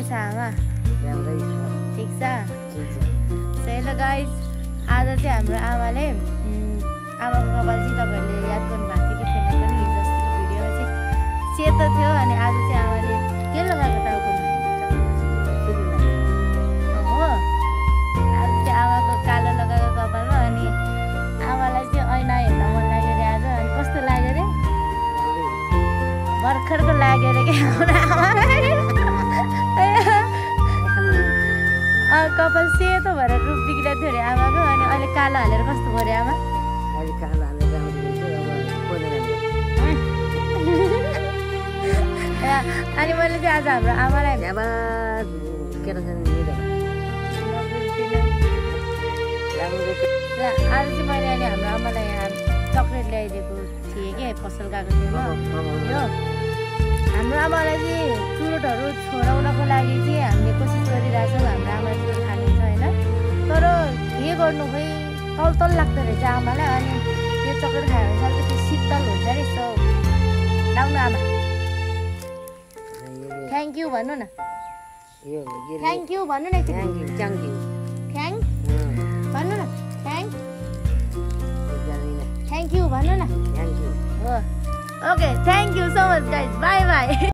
छ आमा? राम्रै छ। ठिक छ? ठिक छ। हेलो गाइज, आज चाहिँ हाम्रो आमाले आमाको कपाल चाहिँ तपाईँहरूले याद गर्नुभएको थियो कि थिएन पनि, हिजो अस्तिको भिडियोमा चाहिँ सेतो थियो अनि आज चाहिँ आमाले के लगाएको टाउकोमा हो? आज चाहिँ आमाको कालो लगाएको कपालमा अनि आमालाई चाहिँ ऐना हेर्न मन लाग्यो अरे आज। अनि कस्तो लाग्यो अरे? भर्खरको लाग्यो अरे क्या आमालाई। कपाल सेतो भएर रूप बिग्रेको थियो अरे आमाको, अनि अहिले कालो हालेर कस्तो भयो अरे आमा? अहिले कालो हालेर राम्रो हुन्छ, अब कोही अनि मैले चाहिँ आज हाम्रो आमालाई आज चाहिँ मैले अहिले हाम्रो आमालाई यहाँ चक्लेट ल्याइदिएको थिएँ कि पसल गएको थिएँ यो हाम्रो आमालाई चाहिँ चुरोटहरू छोडाउनको लागि चाहिँ हामीले कोसिस गरिरहेछौँ। हाम्रो आमा चाहिँ खानुहुन्छ होइन, तर के गर्नु खोइ तल लाग्दो रहेछ आमालाई। अनि यो चक्लेट खायो भने अलिकति शीतल हुन्छ अरे। सो लाउनु आमा, थ्याङ्क यू भन्नु न, थ्याङ्क यू भन्नु न, थ्याङ्क भन्नु न, थ्याङ्क यू भन्नु न। हो okay, thank you so much guys, by by.